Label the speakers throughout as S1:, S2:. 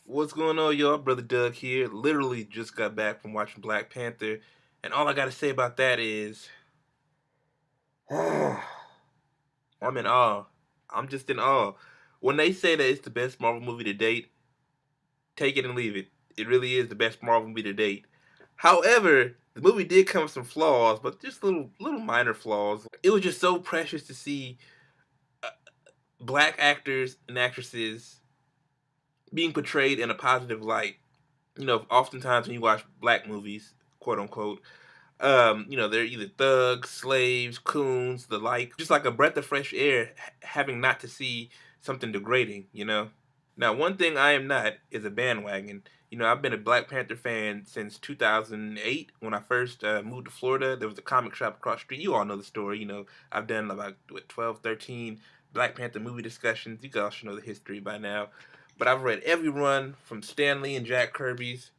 S1: What's going on, y'all? Brother Doug here. Literally just got back from watching Black Panther, and all I gotta say about that is, I'm in awe. I'm just in awe. When they say that it's the best Marvel movie to date, take it and leave it. It really is the best Marvel movie to date. However, the movie did come with some flaws, but just little minor flaws. It was just so precious to see uh, black actors and actresses being portrayed in a positive light. Oftentimes when you watch black movies, quote unquote, they're either thugs, slaves, coons, the like. Just like a breath of fresh air, having not to see something degrading. Now, one thing I am not is a bandwagon. I've been a Black Panther fan since 2008 when I first moved to Florida. There was a comic shop across the street. You all know the story. I've done about 12, 13 Black Panther movie discussions. You guys should know the history by now. But I've read every run from Stan Lee and Jack Kirby's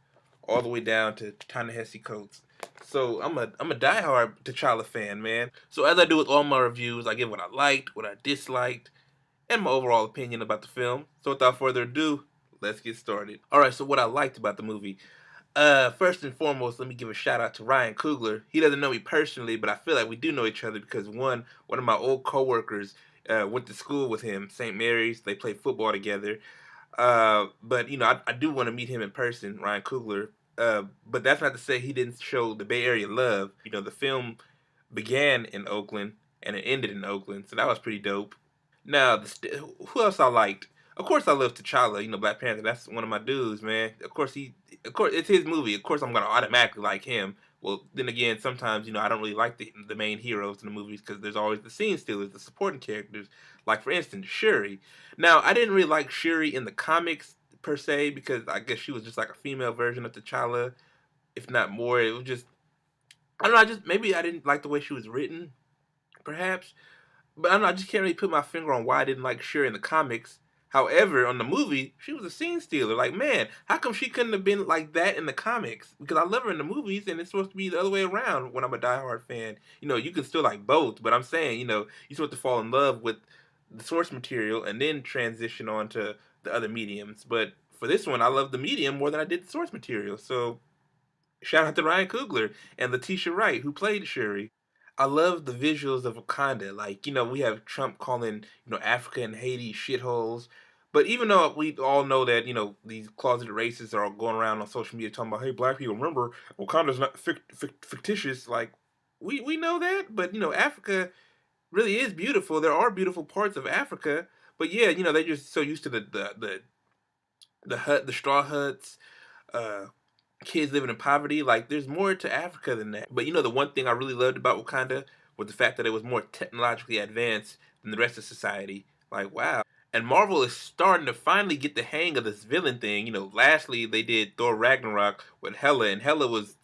S1: all the way down to Ta-Nehisi Coates. So I'm a diehard T'Challa fan, man. So as I do with all my reviews, I give what I liked, what I disliked, and my overall opinion about the film. So without further ado, let's get started. All right, so what I liked about the movie. First and foremost, let me give a shout out to Ryan Coogler. He doesn't know me personally, but I feel like we do know each other because one of my old coworkers went to school with him, St. Mary's. They played football together. But I do want to meet him in person, Ryan Coogler. But that's not to say he didn't show the Bay Area love. The film began in Oakland and it ended in Oakland, so that was pretty dope. Now, who else I liked? Of course, I love T'Challa. Black Panther. That's one of my dudes, man. Of course, it's his movie. Of course, I'm gonna automatically like him. Well, then again, sometimes I don't really like the main heroes in the movies because there's always the scene stealers, the supporting characters. Like for instance, Shuri. Now, I didn't really like Shuri in the comics per se because I guess she was just like a female version of T'Challa, if not more. It was just I don't know. I just maybe I didn't like the way she was written, perhaps. But I don't know, I just can't really put my finger on why I didn't like Shuri in the comics. However, on the movie, she was a scene stealer. Like, man, how come she couldn't have been like that in the comics? Because I love her in the movies, and it's supposed to be the other way around when I'm a diehard fan. You can still like both, but I'm saying, you're supposed to fall in love with the source material and then transition on to the other mediums. But for this one, I love the medium more than I did the source material. So shout out to Ryan Coogler and Letitia Wright, who played Shuri. I love the visuals of Wakanda. Like, we have Trump calling, Africa and Haiti shitholes. But even though we all know that, these closeted racists are all going around on social media talking about, hey, black people, remember, Wakanda's not fictitious. Like, we know that. But, Africa really is beautiful. There are beautiful parts of Africa. But yeah, they're just so used to the straw huts, uh, kids living in poverty. Like, there's more to Africa than that. But the one thing I really loved about Wakanda was the fact that it was more technologically advanced than the rest of society. Like, wow. And Marvel is starting to finally get the hang of this villain thing. Lastly they did Thor Ragnarok with Hela, and Hela was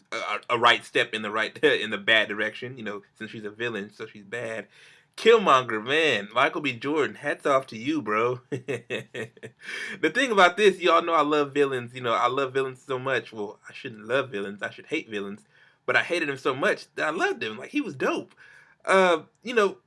S1: a right step in the right in the bad direction. Since she's a villain, so she's bad. Killmonger, man, Michael B. Jordan, hats off to you, bro. The thing about this, y'all know I love villains. I love villains so much. Well, I shouldn't love villains. I should hate villains. But I hated him so much that I loved him. Like, he was dope. Uh, you know,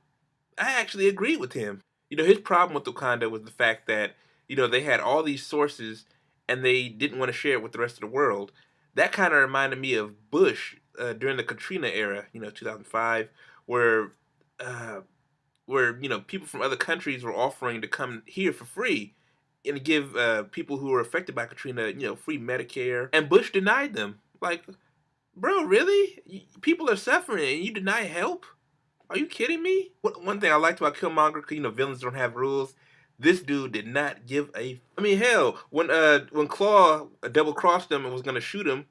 S1: I actually agreed with him. His problem with Wakanda was the fact that, they had all these sources and they didn't want to share it with the rest of the world. That kind of reminded me of Bush during the Katrina era, 2005, where uh, people from other countries were offering to come here for free and give people who were affected by Katrina, free Medicare, and Bush denied them. Like, bro, really? People are suffering and you deny help? Are you kidding me? One thing I liked about Killmonger, 'cause, villains don't have rules. This dude did not give a. I mean, hell, when Claw double crossed him and was gonna shoot him,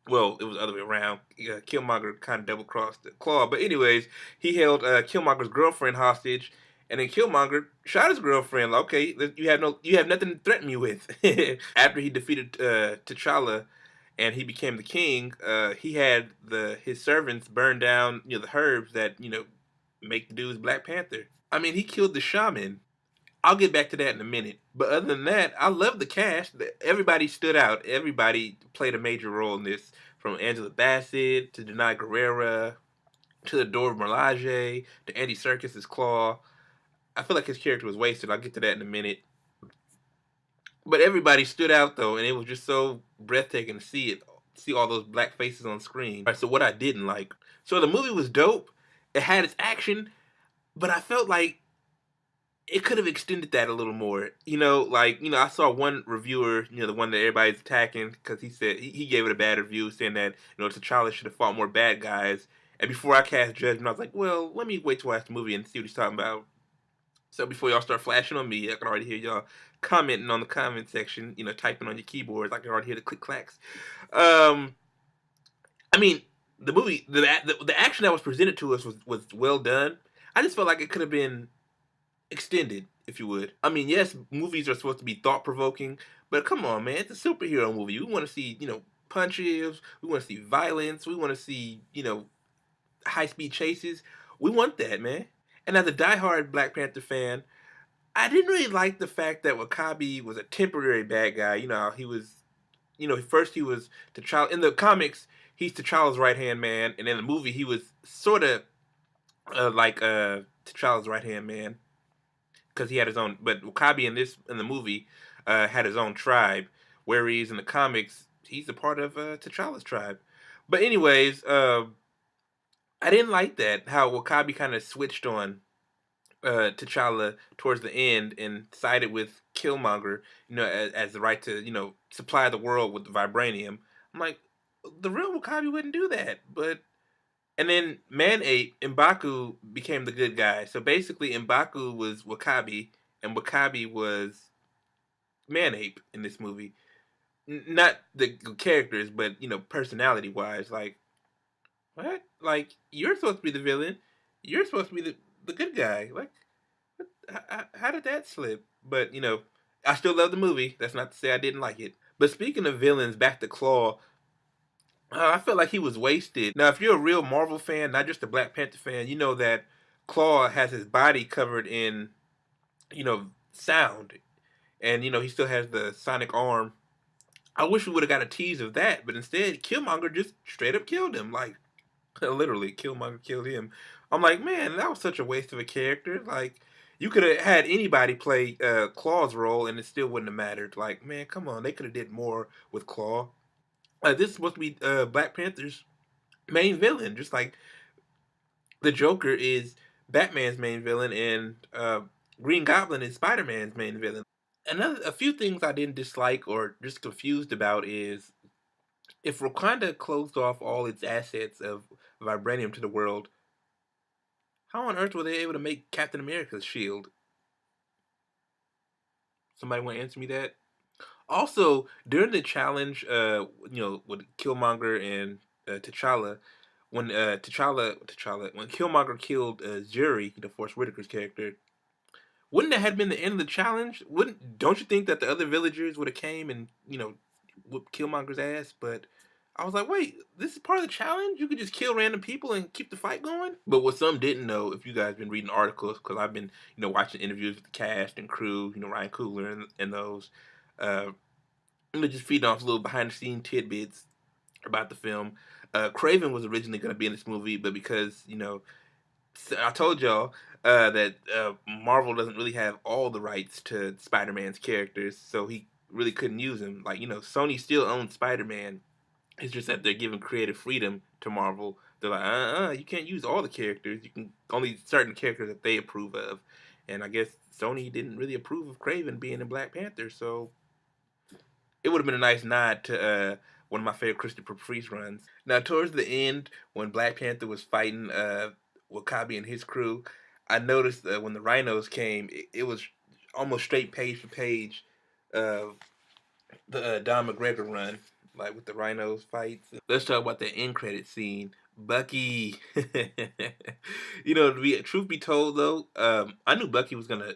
S1: well, it was the other way around. Killmonger kind of double crossed Claw, but anyways, he held Killmonger's girlfriend hostage, and then Killmonger shot his girlfriend. Like, okay, you have nothing to threaten me with. After he defeated T'Challa, and he became the king, he had his servants burn down the herbs that make the dude's Black Panther. I mean, he killed the shaman. I'll get back to that in a minute. But other than that, I love the cast. Everybody stood out. Everybody played a major role in this, from Angela Bassett to Denai Guerrera to the Dora Milaje to Andy Serkis's Claw. I feel like his character was wasted. I'll get to that in a minute. But everybody stood out though, and it was just so breathtaking to see it, see all those black faces on screen. All right, so what I didn't like. So the movie was dope. It had its action, but I felt like it could have extended that a little more. I saw one reviewer, the one that everybody's attacking, because he said he gave it a bad review, saying that T'Challa should have fought more bad guys. And before I cast judgment, I was like, well, let me wait till I watch the movie and see what he's talking about. So before y'all start flashing on me, I can already hear y'all commenting on the comment section, typing on your keyboards. I can already hear the click clacks. Um, I mean, the action that was presented to us was well done. I just felt like it could have been extended, if you would. I mean, yes, movies are supposed to be thought provoking, but come on, man, it's a superhero movie. We want to see, punches. We want to see violence. We want to see, high speed chases. We want that, man. And as a diehard Black Panther fan, I didn't really like the fact that Wakabi was a temporary bad guy. He was, first he was T'Challa. In the comics, he's T'Challa's right hand man, and in the movie, he was sort of like T'Challa's right hand man because he had his own. But Wakabi in the movie had his own tribe, whereas in the comics, he's a part of T'Challa's tribe. But anyways, I didn't like that how Wakabi kind of switched on T'Challa towards the end and sided with Killmonger, as the right to, supply the world with the vibranium. I'm like, the real Wakabi wouldn't do that. But and then Man Ape M'Baku became the good guy. So basically, M'Baku was Wakabi, and Wakabi was Man Ape in this movie. Not the characters, but personality wise. Like, what? Like, you're supposed to be the villain. You're supposed to be the good guy. Like, how did that slip? But I still love the movie. That's not to say I didn't like it. But speaking of villains, back to Claw. I felt like he was wasted. Now, if you're a real Marvel fan, not just a Black Panther fan, you know that Claw has his body covered in, sound, and he still has the sonic arm. I wish we would have got a tease of that, but instead, Killmonger just straight up killed him. Like, literally, Killmonger killed him. I'm like, man, that was such a waste of a character. Like, you could have had anybody play Claw's role, and it still wouldn't have mattered. Like, man, come on, they could have did more with Claw. This is supposed to be Black Panther's main villain, just like the Joker is Batman's main villain, and Green Goblin is Spider Man's main villain. A few things I didn't dislike or just confused about is if Wakanda closed off all its assets of vibranium to the world, how on earth were they able to make Captain America's shield? Somebody want to answer me that? Also, during the challenge, with Killmonger and T'Challa, when when Killmonger killed Zuri, Forrest Whitaker's character, wouldn't that have been the end of the challenge? Don't you think that the other villagers would have came and whooped Killmonger's ass? But I was like, wait, this is part of the challenge. You could just kill random people and keep the fight going. But what some didn't know, if you guys been reading articles, because I've been watching interviews with the cast and crew, Ryan Coogler and those. I'm just feeding off little behind the scene tidbits about the film. Craven was originally going to be in this movie, but because I told y'all that Marvel doesn't really have all the rights to Spider-Man's characters, so he really couldn't use him. Like Sony still owns Spider-Man. It's just that they're giving creative freedom to Marvel. They're like, you can't use all the characters. You can only certain characters that they approve of. And I guess Sony didn't really approve of Craven being in Black Panther, so it would have been a nice nod to one of my favorite Christopher Priest runs. Now, towards the end, when Black Panther was fighting Wakabi and his crew, I noticed when the rhinos came, it was almost straight page for page the Don McGregor run, like with the rhinos fights. Let's talk about the end credit scene. Bucky, truth be told though, I knew Bucky was gonna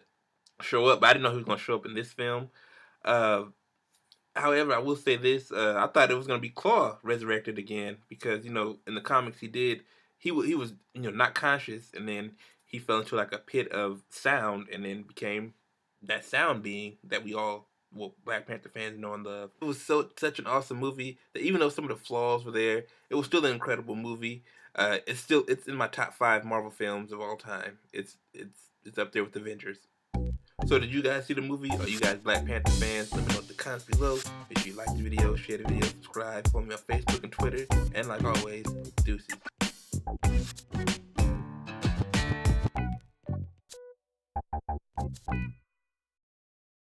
S1: show up, but I didn't know he was gonna show up in this film. Uh, However, I will say this: I thought it was going to be Claw resurrected again because in the comics he was not conscious, and then he fell into like a pit of sound, and then became that sound being that we all Black Panther fans know and love. It was such an awesome movie that even though some of the flaws were there, it was still an incredible movie. It's in my top 5 Marvel films of all time. It's up there with Avengers. So did you guys see the movie? Are you guys Black Panther fans? Let me know in the comments below. Make sure you like the video, share the video, subscribe, follow me on Facebook and Twitter, and like always, deuces.